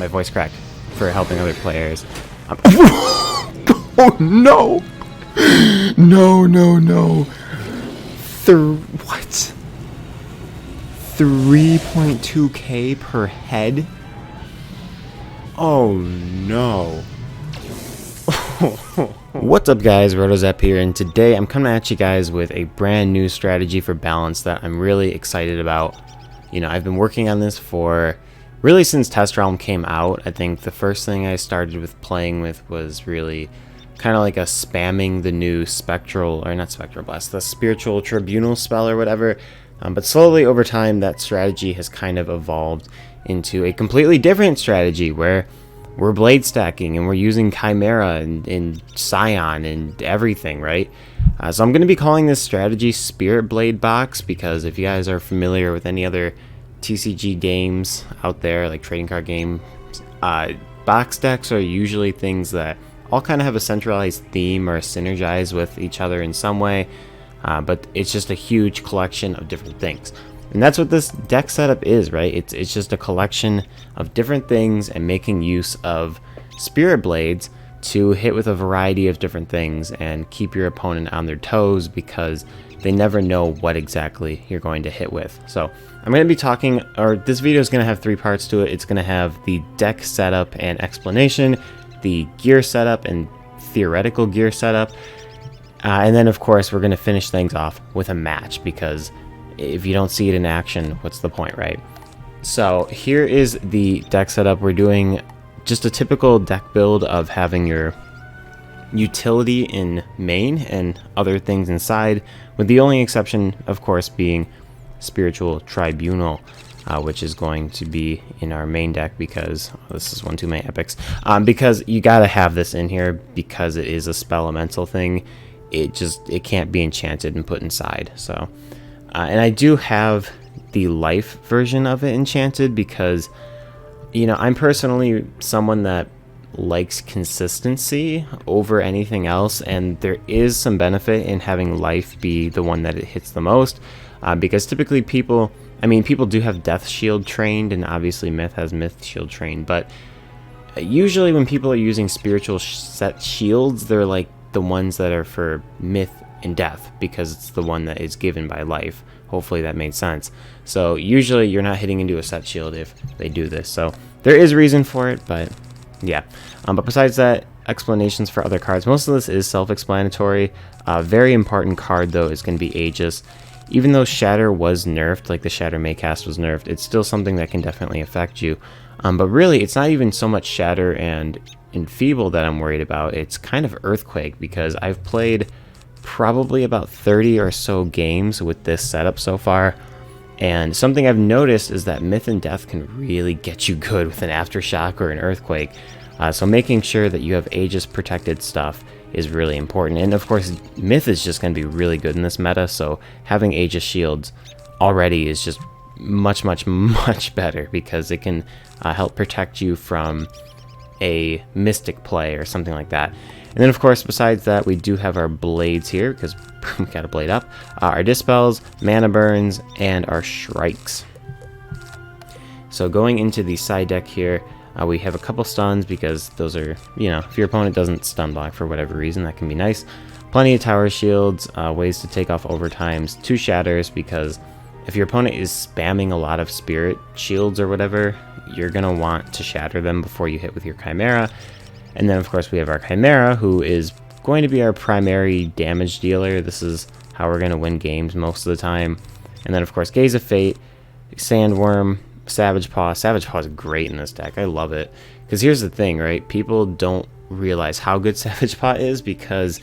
my voice crack for helping other players. Oh no! No. What? 3.2k per head? Oh no. What's up guys, RotoZap here, and today I'm coming at you guys with a brand new strategy for balance that I'm really excited about. You know, I've been working on this for really since Test Realm came out. I think the first thing I started with playing with was really kind of like a spamming the new spectral, or not spectral blast, the spiritual tribunal spell or whatever. But slowly over time that strategy has kind of evolved into a completely different strategy where we're blade stacking and we're using Chimera and Scion and everything, right? So I'm going to be calling this strategy Spirit Blade Box, because if you guys are familiar with any other TCG games out there, like trading card games, box decks are usually things that all kind of have a centralized theme or synergize with each other in some way, but it's just a huge collection of different things. And that's what this deck setup is, right? It's just a collection of different things and making use of Spirit Blades to hit with a variety of different things and keep your opponent on their toes, because they never know what exactly you're going to hit with. So I'm going to be talking, or this video is going to have three parts to it. It's going to have the deck setup and explanation, the gear setup and theoretical gear setup, and then of course we're going to finish things off with a match, because if you don't see it in action, what's the point, right? So here is the deck setup. We're doing just a typical deck build of having your utility in main and other things inside, with the only exception of course being spiritual tribunal, which is going to be in our main deck, because this is one too many epics, because you gotta have this in here because it is a spell elemental thing. It can't be enchanted and put inside. So and I do have the life version of it enchanted, because you know, I'm personally someone that likes consistency over anything else, and there is some benefit in having life be the one that it hits the most, because typically people do have Death Shield trained, and obviously Myth has Myth Shield trained, but usually when people are using spiritual set shields, they're like the ones that are for Myth and Death, because it's the one that is given by life. Hopefully that made sense. So usually you're not hitting into a set shield if they do this, so there is reason for it, but yeah. But besides that, explanations for other cards, most of this is self-explanatory. Very important card though is going to be Aegis. Even though Shatter was nerfed, like the Shatter Maycast was nerfed, it's still something that can definitely affect you. But really, it's not even so much Shatter and Enfeeble that I'm worried about. It's kind of Earthquake, because I've played probably about 30 or so games with this setup so far, and something I've noticed is that Myth and Death can really get you good with an Aftershock or an Earthquake. So making sure that you have Aegis protected stuff is really important. And of course Myth is just going to be really good in this meta, so having Aegis shields already is just much better, because it can help protect you from a Mystic play or something like that. And then of course besides that, we do have our blades here, because we got a blade up, our Dispels, Mana Burns, and our Shrikes. So going into the side deck here, we have a couple stuns, because those are, you know, if your opponent doesn't stun block for whatever reason, that can be nice. Plenty of tower shields, ways to take off overtimes, 2 shatters, because if your opponent is spamming a lot of spirit shields or whatever, you're going to want to shatter them before you hit with your Chimera. And then of course we have our Chimera, who is going to be our primary damage dealer. This is how we're going to win games most of the time. And then of course Gaze of Fate, Sandworm, Savage Paw. Savage Paw is great in this deck. I love it. Because here's the thing, right? People don't realize how good Savage Paw is, because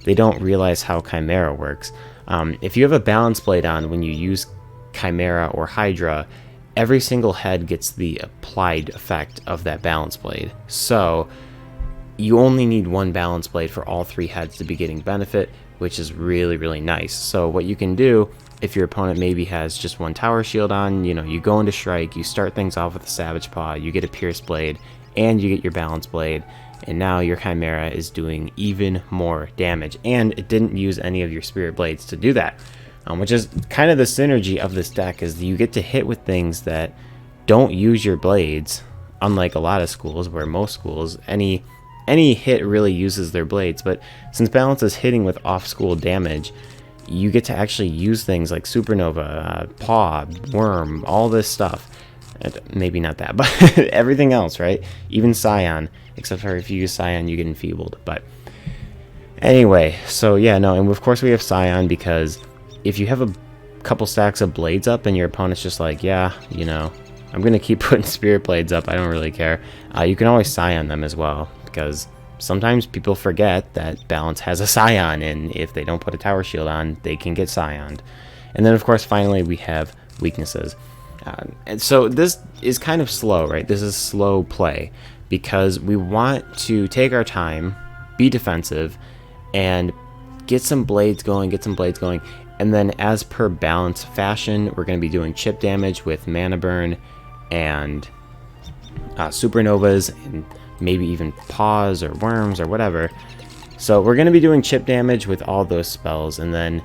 they don't realize how Chimera works. If you have a Balance Blade on when you use Chimera or Hydra, every single head gets the applied effect of that Balance Blade. So you only need one Balance Blade for all 3 heads to be getting benefit, which is really nice. So what you can do, if your opponent maybe has just 1 tower shield on, you know, you go into Strike, you start things off with a Savage Paw, you get a Pierce Blade, and you get your Balance Blade, and now your Chimera is doing even more damage, and it didn't use any of your Spirit Blades to do that, which is kind of the synergy of this deck, is you get to hit with things that don't use your blades, unlike a lot of schools, where most schools, any hit really uses their blades. But since balance is hitting with off-school damage, you get to actually use things like supernova, paw, worm, all this stuff. Maybe not that, but everything else, right? Even scion, except for if you use scion, you get enfeebled. But anyway, so yeah, no, and of course we have scion because if you have a couple stacks of blades up and your opponent's just like, yeah, you know, I'm gonna keep putting spirit blades up, I don't really care, you can always scion them as well, because sometimes people forget that balance has a scion, and if they don't put a tower shield on, they can get scioned. And then of course finally we have weaknesses. And so this is kind of slow, right? This is slow play because we want to take our time, be defensive, and get some blades going, and then as per balance fashion, we're going to be doing chip damage with mana burn and supernovas, and maybe even paws or worms or whatever. So we're going to be doing chip damage with all those spells, and then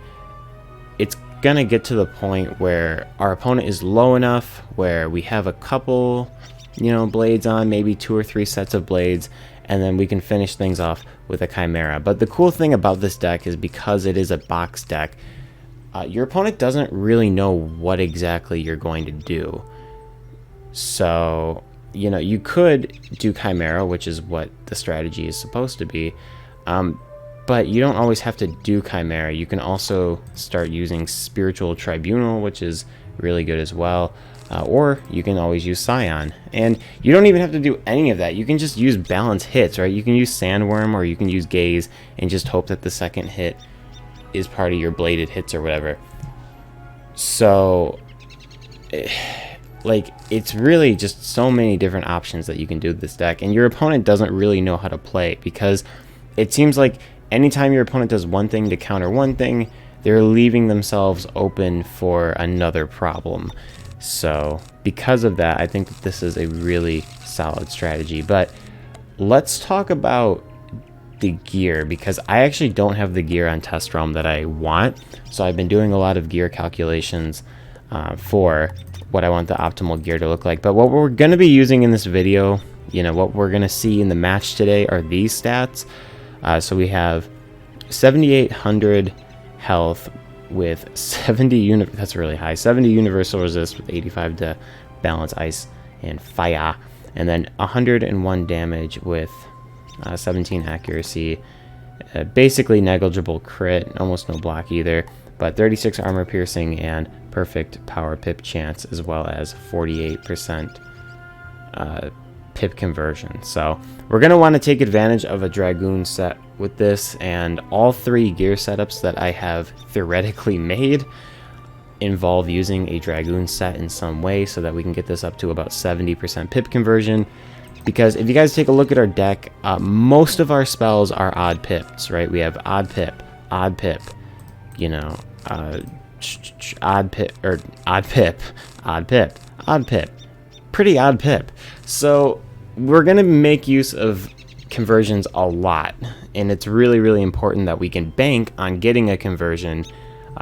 it's gonna get to the point where our opponent is low enough where we have a couple, you know, blades on, maybe 2 or 3 sets of blades, and then we can finish things off with a Chimera. But the cool thing about this deck is because it is a box deck, your opponent doesn't really know what exactly you're going to do. So, you know, you could do Chimera, which is what the strategy is supposed to be, but you don't always have to do Chimera. You can also start using Spiritual Tribunal, which is really good as well, or you can always use Scion. And you don't even have to do any of that. You can just use balance hits, right? You can use Sandworm, or you can use Gaze and just hope that the second hit is part of your bladed hits or whatever. So, like, it's really just so many different options that you can do with this deck, and your opponent doesn't really know how to play, because it seems like anytime your opponent does one thing to counter one thing, they're leaving themselves open for another problem. So because of that, I think that this is a really solid strategy. But let's talk about the gear, because I actually don't have the gear on Test Realm that I want. So I've been doing a lot of gear calculations for what I want the optimal gear to look like. But what we're going to be using in this video, you know, what we're going to see in the match today are these stats. So we have 7,800 health with 70 that's really high, 70 universal resist with 85 to balance ice and fire, and then 101 damage with 17 accuracy, basically negligible crit, almost no block either, but 36 armor piercing and perfect power pip chance, as well as 48% pip conversion. So we're going to want to take advantage of a Dragoon set with this, and all 3 gear setups that I have theoretically made involve using a Dragoon set in some way, so that we can get this up to about 70% pip conversion. Because if you guys take a look at our deck, most of our spells are odd pips, right? We have odd pip, you know, odd pip, or odd pip, pretty odd pip. So we're going to make use of conversions a lot, and it's really, really important that we can bank on getting a conversion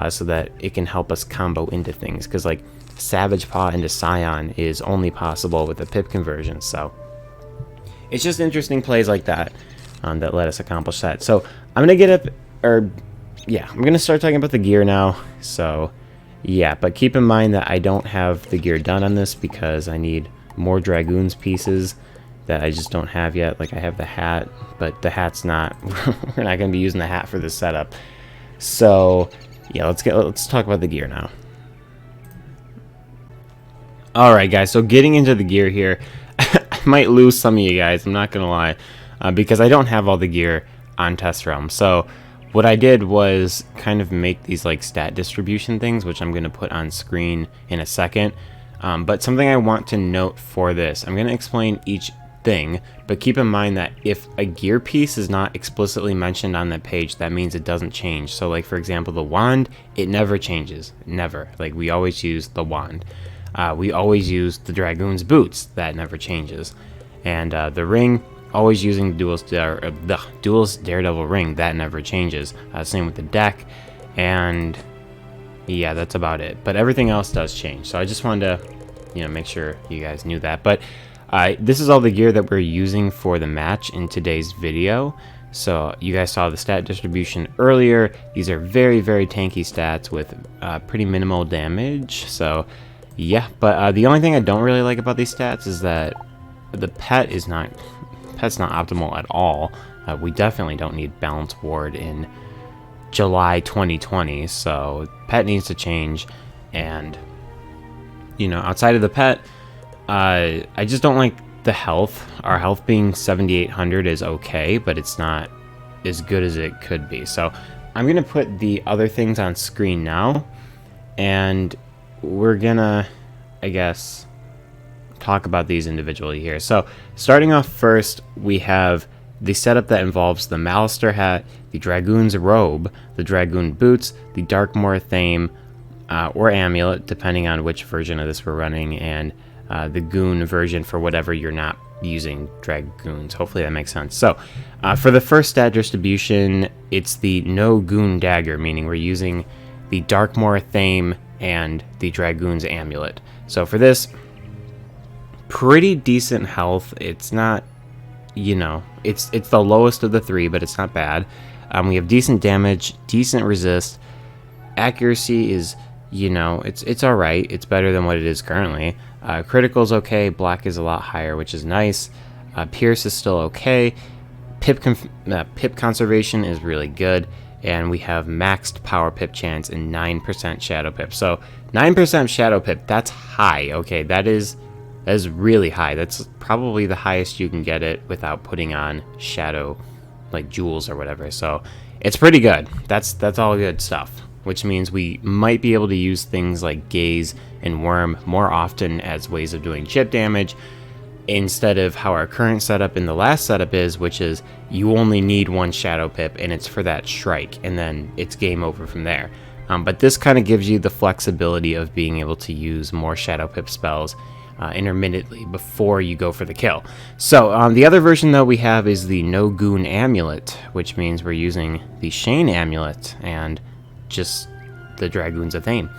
so that it can help us combo into things, because like Savage Paw into Scion is only possible with a pip conversion. So it's just interesting plays like that that let us accomplish that. So I'm gonna get up, or yeah, I'm gonna start talking about the gear now. So yeah, but keep in mind that I don't have the gear done on this because I need more Dragoons pieces that I just don't have yet. Like I have the hat, but the hat's not, we're not going to be using the hat for this setup. So yeah, let's talk about the gear now. Alright guys, so getting into the gear here, I might lose some of you guys, I'm not going to lie, because I don't have all the gear on Test Realm. So what I did was kind of make these like stat distribution things, which I'm going to put on screen in a second. But something I want to note for this, I'm going to explain each thing, but keep in mind that if a gear piece is not explicitly mentioned on that page, that means it doesn't change. So like for example, the wand, it never changes, never. Like we always use the wand. We always use the Dragoon's boots, that never changes. And the ring, always using the Duel's Daredevil ring, that never changes. Same with the deck, and yeah, that's about it. But everything else does change. So I just wanted to, you know, make sure you guys knew that. But This is all the gear that we're using for the match in today's video. So you guys saw the stat distribution earlier. These are very, very tanky stats with pretty minimal damage. So yeah, but the only thing I don't really like about these stats is that the pet's not optimal at all. We definitely don't need Balance Ward in July 2020, so pet needs to change. And you know, outside of the pet, I just don't like the health. Our health being 7,800 is okay, but it's not as good as it could be. So I'm gonna put the other things on screen now, and we're gonna, I guess, talk about these individually here. So starting off first, we have the setup that involves the Malister hat, the Dragoon's robe, the Dragoon boots, the Darkmoor thame or amulet, depending on which version of this we're running, and the Goon version for whatever you're not using Dragoons. Hopefully that makes sense. So for the first stat distribution, it's the no Goon dagger, meaning we're using the Darkmoor thame and the Dragoon's amulet. So for this, pretty decent health. It's not, you know, it's the lowest of the three, but it's not bad. We have decent damage, decent resist. Accuracy is, you know, it's all right. It's better than what it is currently. Critical's okay. Black is a lot higher, which is nice. Pierce is still okay. Pip conservation is really good, and we have maxed power pip chance and 9% shadow pip. So 9% shadow pip, that's high. Okay, that is really high. That's probably the highest you can get it without putting on shadow, like jewels or whatever. So it's pretty good. That's all good stuff, which means we might be able to use things like Gaze and Worm more often as ways of doing chip damage, instead of how our current setup in the last setup is, which is you only need one shadow pip and it's for that strike, and then it's game over from there. But this kind of gives you the flexibility of being able to use more shadow pip spells intermittently before you go for the kill. So the other version though we have is the no Goon amulet, which means we're using the Shane amulet and just the Dragoons of Thame.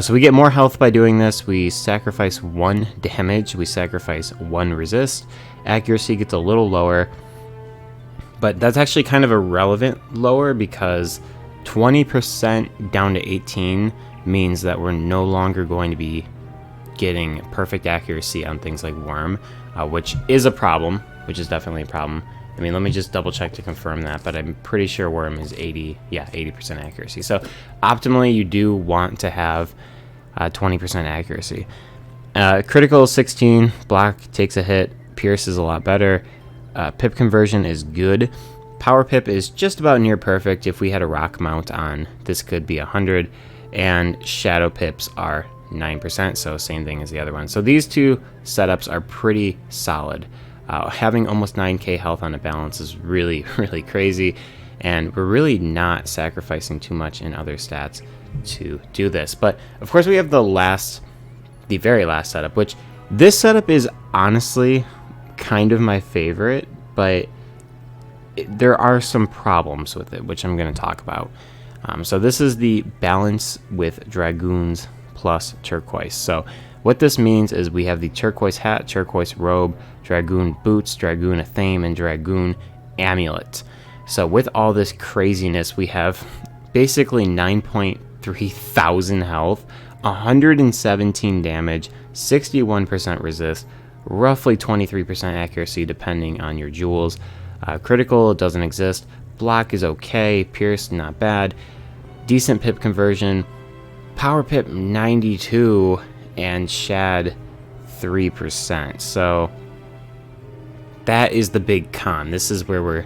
So we get more health by doing this. We sacrifice 1 damage, we sacrifice 1 resist. Accuracy gets a little lower, but that's actually kind of irrelevant lower, because 20% down to 18 means that we're no longer going to be getting perfect accuracy on things like Worm, which is a problem, which is definitely a problem. I mean, let me just double check to confirm that, but I'm pretty sure Worm is 80% accuracy. So optimally, you do want to have 20% accuracy. Critical is 16, Black takes a hit, Pierce is a lot better, Pip conversion is good, Power Pip is just about near perfect. If we had a rock mount on, this could be 100, and Shadow Pips are 9%, so same thing as the other one. So these two setups are pretty solid. Having almost 9k health on a balance is really, really crazy, and we're really not sacrificing too much in other stats to do this. But of course we have the very last setup, which this setup is honestly kind of my favorite, but there are some problems with it, which I'm going to talk about. So this is the balance with Dragoons plus turquoise. So what this means is we have the turquoise hat, turquoise robe, Dragoon boots, Dragoon Thame, and Dragoon amulet. So with all this craziness, we have basically 9.3 thousand health, 117 damage, 61% resist, roughly 23% accuracy depending on your jewels. Critical doesn't exist. Block is okay. Pierce not bad. Decent pip conversion. Power pip 92 and shad 3%. So that is the big con. This is where we're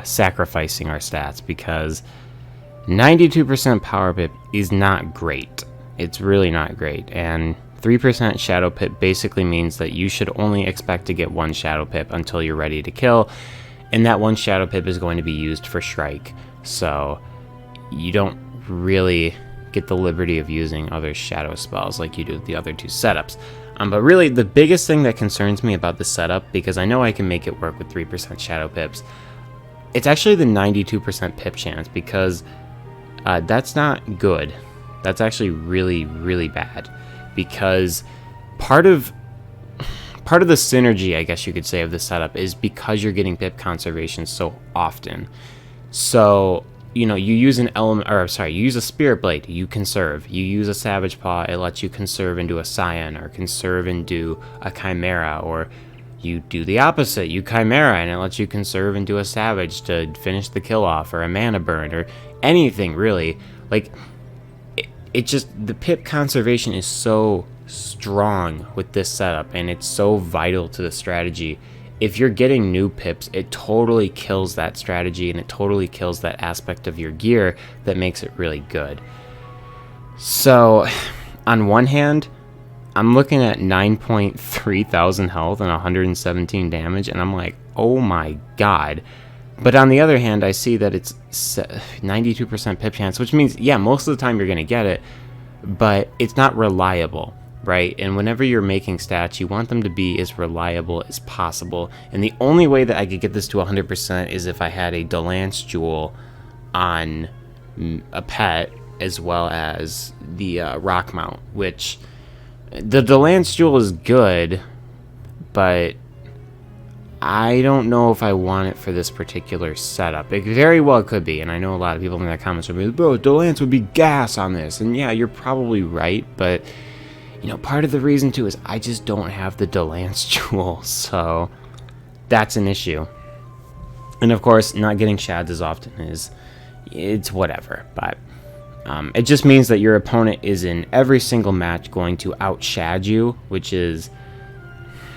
sacrificing our stats, because 92% power pip is not great. It's really not great, and 3% shadow pip basically means that you should only expect to get 1 shadow pip until you're ready to kill, and that 1 shadow pip is going to be used for strike. So you don't really get the liberty of using other shadow spells like you do with the other two setups. But really, the biggest thing that concerns me about this setup, because I know I can make it work with 3% shadow pips, it's actually the 92% pip chance, because that's not good. That's actually really, really bad, because part of part of the synergy, I guess you could say, of the setup is because you're getting pip conservation so often. So, you use an element, or sorry, you use a Spirit Blade, you conserve. You use a Savage Paw, it lets you conserve into a Scion, or conserve into a Chimera, or you do the opposite, you Chimera, and it lets you conserve into a Savage to finish the kill off, or a Mana Burn, or anything, really. Like, it just, the pip conservation is so strong with this setup, and it's so vital to the strategy. If you're getting new pips, it totally kills that strategy, and it totally kills that aspect of your gear that makes it really good. So, on one hand, I'm looking at 9.3 thousand health and 117 damage, and I'm like, oh my god. But on the other hand, I see that it's 92% pip chance, which means, yeah, most of the time you're going to get it, but it's not reliable, right? And whenever you're making stats, you want them to be as reliable as possible. And the only way that I could get this to 100% is if I had a Delance Jewel on a pet, as well as the Rock Mount, which the Delance Jewel is good, but I don't know if I want it for this particular setup. It very well could be, and I know a lot of people in the comments will be like, bro, Delance would be gas on this. And yeah, you're probably right, but part of the reason too is I just don't have the Delance Jewel, so that's an issue. And of course, not getting shads as often it's whatever, but it just means that your opponent is in every single match going to out-shad you, which is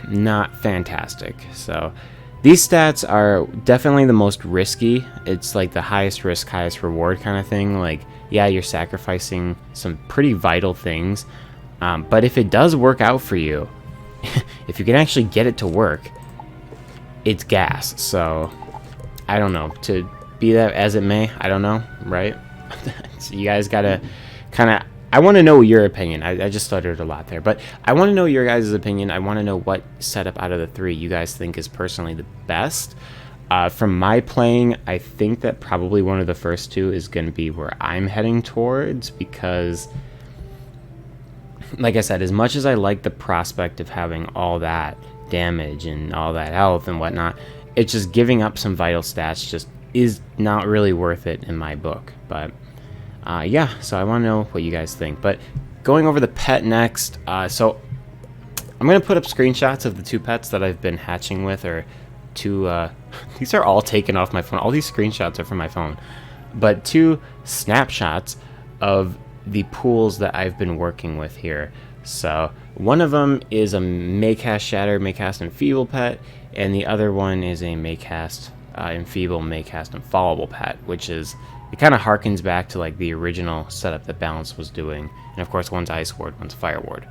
not fantastic. So these stats are definitely the most risky. It's like the highest risk, highest reward kind of thing. Like, yeah, you're sacrificing some pretty vital things, but if it does work out for you, if you can actually get it to work, it's gas. So I don't know, to be that as it may, I don't know, right? So you guys gotta kind of, I want to know your opinion. I just stuttered a lot there, but I want to know your guys' opinion. I want to know what setup out of the three you guys think is personally the best. From my playing, I think that probably one of the first two is going to be where I'm heading towards, because, like I said, as much as I like the prospect of having all that damage and all that health and whatnot, it's just giving up some vital stats just is not really worth it in my book. But yeah, so I want to know what you guys think. But going over the pet next, so I'm going to put up screenshots of the two pets that I've been hatching with, or two, these are all taken off my phone. All these screenshots are from my phone. But two snapshots of the pools that I've been working with here. So one of them is a Maycast Shatter, Maycast Enfeeble pet, and the other one is a Maycast Enfeeble, Maycast Infallible pet, which is, it kind of harkens back to like the original setup that Balance was doing. And of course, one's Ice Ward, one's Fire Ward.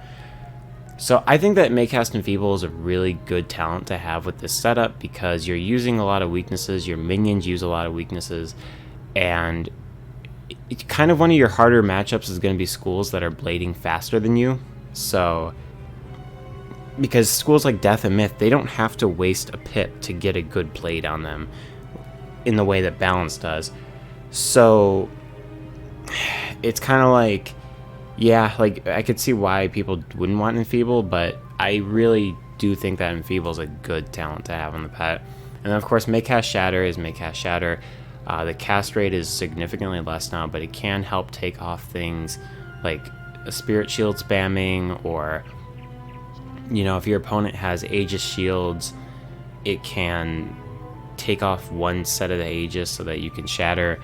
So I think that Maycast Enfeeble is a really good talent to have with this setup, because you're using a lot of weaknesses, your minions use a lot of weaknesses, and it's kind of one of your harder matchups is going to be schools that are blading faster than you. So, because schools like Death and Myth, they don't have to waste a pip to get a good blade on them in the way that Balance does. So it's kind of like, yeah, like I could see why people wouldn't want Enfeeble, but I really do think that Enfeeble is a good talent to have on the pet. And then of course, Maycast Shatter is Maycast Shatter. The cast rate is significantly less now, but it can help take off things like a Spirit Shield spamming, or, if your opponent has Aegis Shields, it can take off one set of the Aegis so that you can shatter.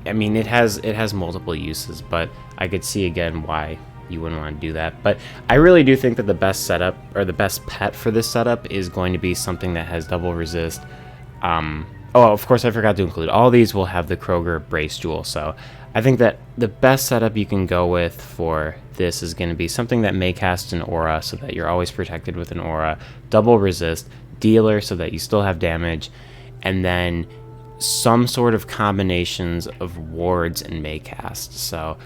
I mean, it has multiple uses, but I could see again why you wouldn't want to do that. But I really do think that the best setup, or the best pet for this setup, is going to be something that has double resist. Oh, of course, I forgot to include, all these will have the Kroger Brace Jewel, so I think that the best setup you can go with for this is going to be something that may cast an aura, so that you're always protected with an aura, double resist, dealer, so that you still have damage, and then some sort of combinations of wards and Maycast. So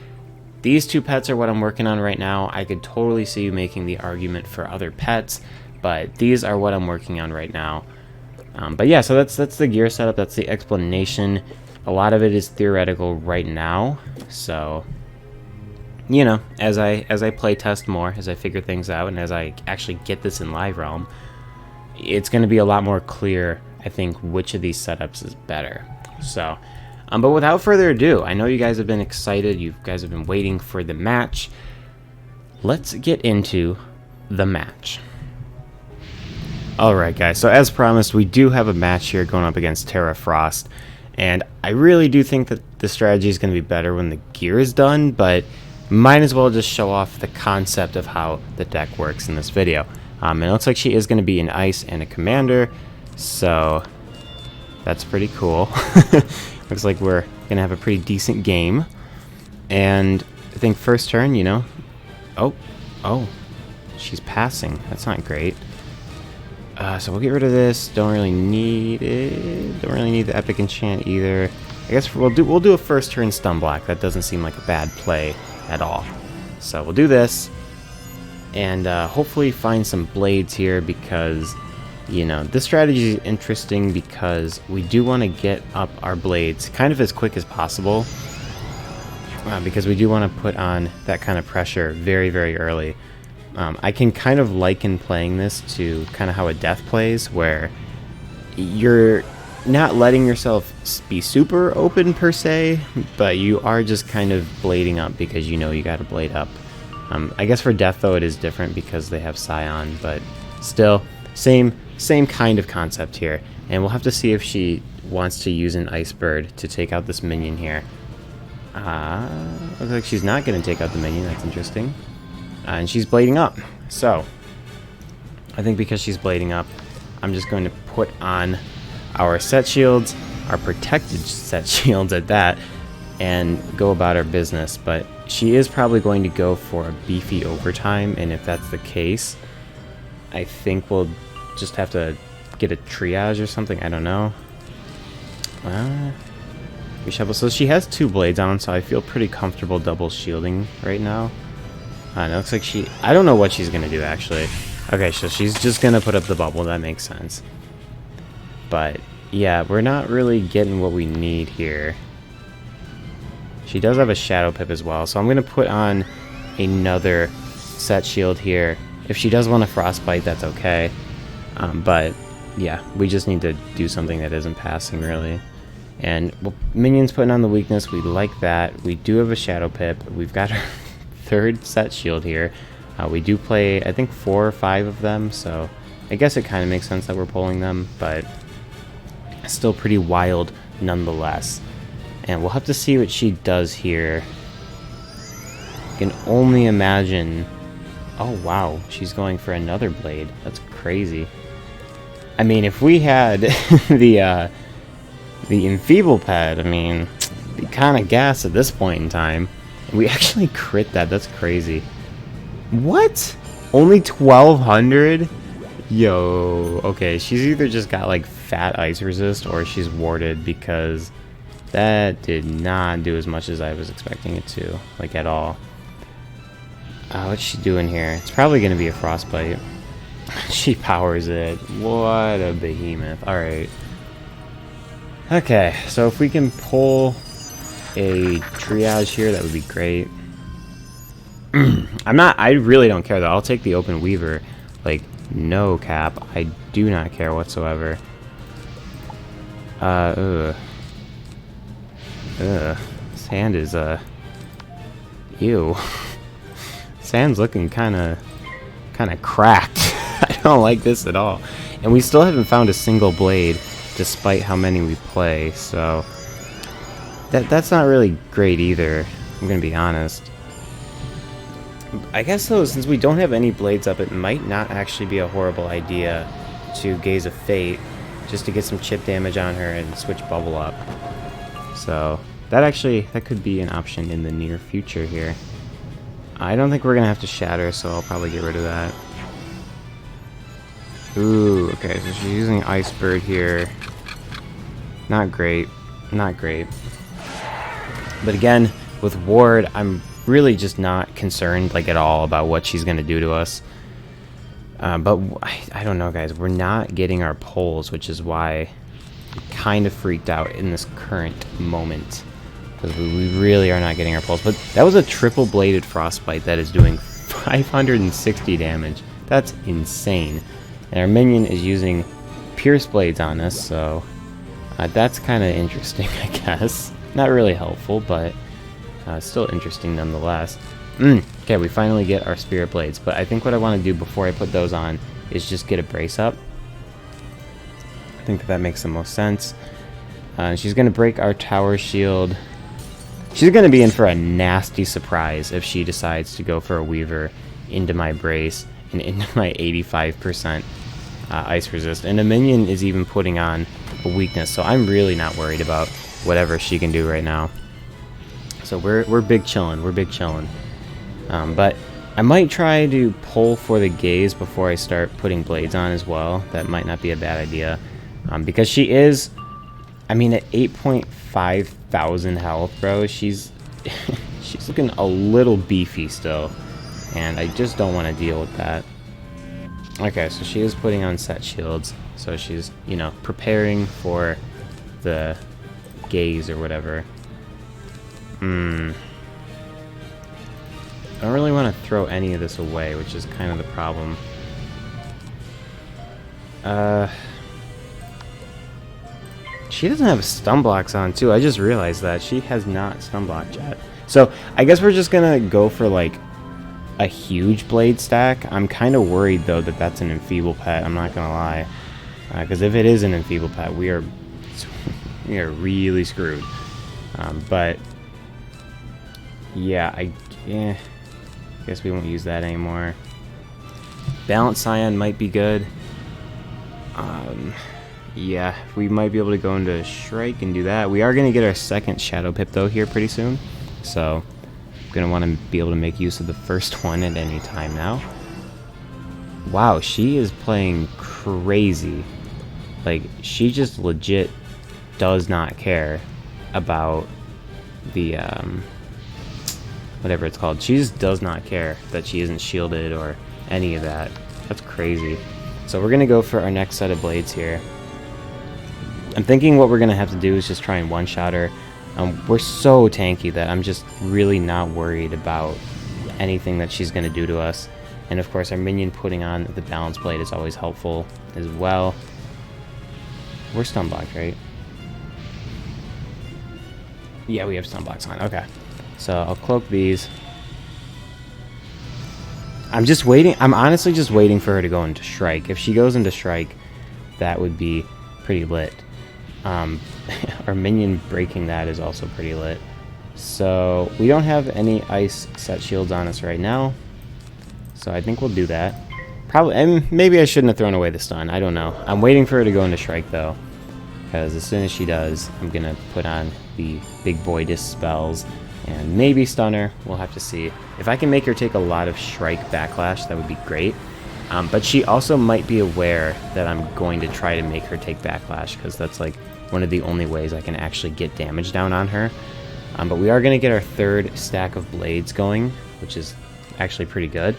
these two pets are what I'm working on right now. I could totally see you making the argument for other pets, but these are what I'm working on right now. But yeah, so that's the gear setup, that's the explanation. A lot of it is theoretical right now, so you know, as I play test more, as I figure things out, and as I actually get this in live realm, it's going to be a lot more clear, I think, which of these setups is better. So, but without further ado, I know you guys have been excited. You guys have been waiting for the match. Let's get into the match. Alright guys, so as promised, we do have a match here going up against Terra Frost, and I really do think that the strategy is going to be better when the gear is done, but might as well just show off the concept of how the deck works in this video. And it looks like she is going to be an ice and a commander, so that's pretty cool. Looks like we're going to have a pretty decent game, and I think first turn, you know, oh, she's passing. That's not great. So we'll get rid of this. Don't really need it. Don't really need the epic enchant either. I guess we'll do a first turn stun block. That doesn't seem like a bad play at all. So we'll do this, and hopefully find some blades here, because you know this strategy is interesting because we do want to get up our blades kind of as quick as possible, because we do want to put on that kind of pressure very, very early. I can kind of liken playing this to kind of how a death plays, where you're not letting yourself be super open per se, but you are just kind of blading up because you know you got to blade up. I guess for death though it is different because they have Scion, but still same kind of concept here. And we'll have to see if she wants to use an Ice Bird to take out this minion here. Looks like she's not going to take out the minion. That's interesting. And she's blading up. So, I think because she's blading up, I'm just going to put on our set shields, our protected set shields at that, and go about our business. But she is probably going to go for a beefy overtime, and if that's the case, I think we'll just have to get a triage or something. I don't know. So she has 2 blades on, so I feel pretty comfortable double shielding right now. It looks like I don't know what she's going to do, actually. Okay, so she's just going to put up the bubble. That makes sense. But, yeah, we're not really getting what we need here. She does have a Shadow Pip as well, so I'm going to put on another set shield here. If she does want to Frostbite, that's okay. But, yeah, we just need to do something that isn't passing, really. And, well, Minion's putting on the weakness. We like that. We do have a Shadow Pip. We've got her 3rd set shield here. We do play, I think, 4 or 5 of them, so I guess it kind of makes sense that we're pulling them, but still pretty wild nonetheless. And we'll have to see what she does here. I can only imagine... Oh, wow. She's going for another blade. That's crazy. I mean, if we had the Enfeeble Pad, I mean, it'd be kind of gas at this point in time. We actually crit that. That's crazy. What? Only 1,200? Yo. Okay, she's either just got like fat ice resist or she's warded, because that did not do as much as I was expecting it to. Like, at all. What's she doing here? It's probably going to be a Frostbite. She powers it. What a behemoth. Alright. Okay, so if we can pull a triage here, that would be great. I really don't care though. I'll take the Open Weaver, like, no cap. I do not care whatsoever. This hand is ew. This hand's looking kind of cracked. I don't like this at all. And we still haven't found a single blade, despite how many we play, so that's not really great either, I'm gonna be honest. I guess though, since we don't have any blades up, it might not actually be a horrible idea to Gaze of Fate, just to get some chip damage on her and switch Bubble up. So that could be an option in the near future here. I don't think we're gonna have to Shatter, so I'll probably get rid of that. Ooh, okay, so she's using Ice Bird here. Not great. Not great. But again, with Ward, I'm really just not concerned, like, at all about what she's going to do to us. But I don't know, guys. We're not getting our pulls, which is why I'm kind of freaked out in this current moment. because we really are not getting our pulse. But that was a triple bladed frostbite that is doing 560 damage. That's insane. And our minion is using pierce blades on us, so that's kind of interesting, I guess. Not really helpful, but still interesting nonetheless. Okay, we finally get our spirit blades, but I think what I want to do before I put those on is just get a brace up. I think that makes the most sense. She's going to break our tower shield. She's going to be in for a nasty surprise if she decides to go for a Weaver into my brace and into my 85% ice resist. And a minion is even putting on a weakness, so I'm really not worried about whatever she can do right now. So we're big chillin'. We're big chillin'. But I might try to pull for the gaze before I start putting blades on as well. That might not be a bad idea. Because she is, I mean, at 8.5 thousand health, bro, she's she's looking a little beefy still, and I just don't want to deal with that. Okay, so she is putting on set shields, so she's, you know, preparing for the gaze or whatever. I don't really want to throw any of this away, which is kind of the problem. She doesn't have stun blocks on, too. I just realized that. She has not stun blocked yet. So, I guess we're just gonna go for, like, a huge blade stack. I'm kind of worried, though, that that's an enfeeble pet. I'm not gonna lie. Because if it is an enfeeble pet, we are really screwed. But, yeah, I guess we won't use that anymore. Balance Scion might be good. Yeah, we might be able to go into Shrike and do that. We are going to get our second Shadow Pip, though, here pretty soon. So, I'm going to want to be able to make use of the first one at any time now. Wow, she is playing crazy. Like, she just legit does not care about the, whatever it's called. She just does not care that she isn't shielded or any of that. That's crazy. So we're going to go for our next set of blades here. I'm thinking what we're going to have to do is just try and one-shot her. We're so tanky that I'm just really not worried about anything that she's going to do to us. And of course our minion putting on the balance blade is always helpful as well. We're stun blocked, right? Yeah, we have stun blocks on. Okay. So I'll cloak these. I'm just waiting. I'm honestly just waiting for her to go into Shrike. If she goes into Shrike, that would be pretty lit. Our minion breaking that is also pretty lit. So we don't have any ice set shields on us right now. So I think we'll do that. Probably, and maybe I shouldn't have thrown away the stun. I don't know. I'm waiting for her to go into Shrike though, because as soon as she does, I'm gonna put on the big boy disc spells and maybe stun her. We'll have to see. If I can make her take a lot of Shrike backlash, that would be great. But she also might be aware that I'm going to try to make her take backlash, because that's like one of the only ways I can actually get damage down on her. But we are going to get our third stack of blades going, which is actually pretty good.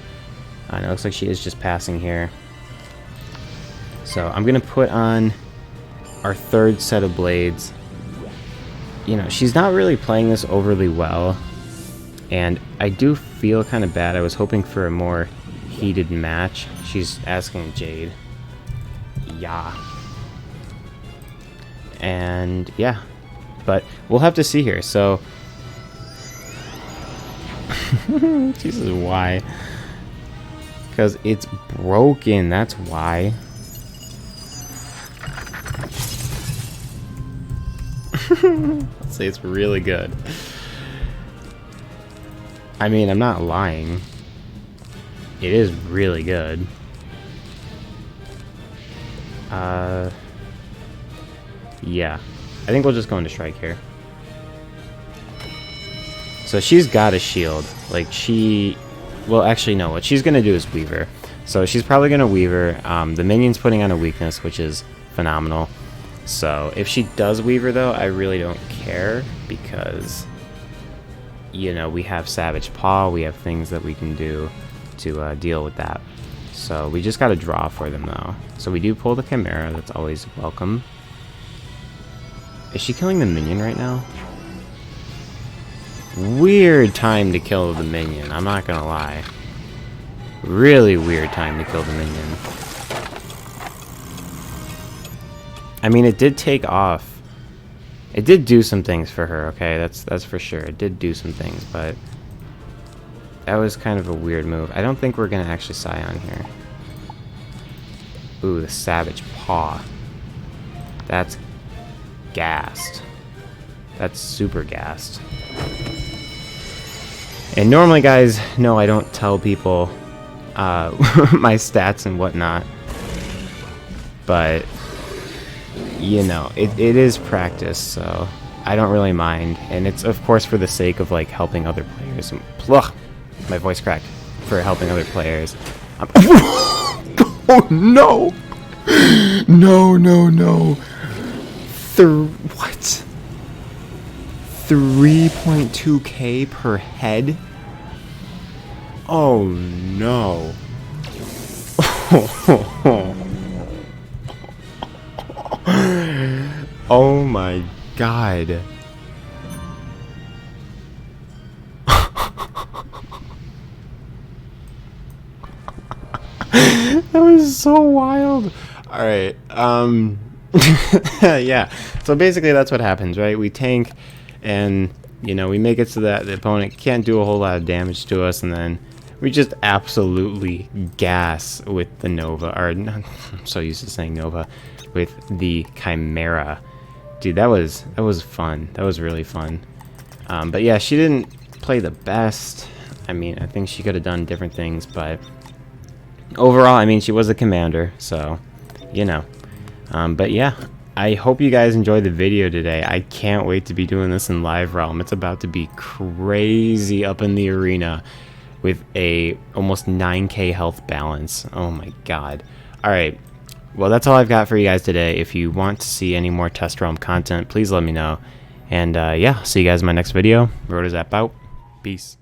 And it looks like she is just passing here. So I'm going to put on our third set of blades. You know, she's not really playing this overly well, and I do feel kind of bad. I was hoping for a more heated match. She's asking Jade. Yeah. And yeah, but we'll have to see here. So Jesus, why? Because it's broken, that's why. Let's say it's really good. I mean, I'm not lying. It is really good. Yeah. I think we'll just go into Strike here. So she's got a shield. Like, she... Well, actually, no. What she's going to do is Weaver. So she's probably going to Weaver. The minion's putting on a weakness, which is phenomenal. So if she does Weaver, though, I really don't care, because, you know, we have Savage Paw. We have things that we can do to deal with that. So we just got to draw for them, though. So we do pull the Chimera. That's always welcome. Is she killing the minion right now? Weird time to kill the minion, I'm not gonna lie. Really weird time to kill the minion. I mean, it did take off. It did do some things for her, okay? That's for sure. It did do some things, but that was kind of a weird move. I don't think we're gonna actually Scion here. Ooh, the Savage Paw. That's gassed. That's super gassed. And normally, guys, no, I don't tell people my stats and whatnot. But, you know, it is practice, so I don't really mind. And it's, of course, for the sake of, like, helping other players. Ugh, my voice cracked. For helping other players. Oh, no! No, no, no. What? 3.2k per head? Oh no. Oh my god. That was so wild. Alright, yeah, so basically that's what happens, right? We tank, and, you know, we make it so that the opponent can't do a whole lot of damage to us, and then we just absolutely gas with the Nova, or, not, I'm so used to saying Nova, with the Chimera. Dude, that was fun. That was really fun. But yeah, she didn't play the best. I mean, I think she could have done different things, but overall, I mean, she was a commander, so, you know. But yeah, I hope you guys enjoyed the video today. I can't wait to be doing this in live realm. It's about to be crazy up in the arena with a almost 9k health balance. Oh my god. Alright, well, that's all I've got for you guys today. If you want to see any more test realm content, please let me know. And yeah, see you guys in my next video. Roto's out. Peace.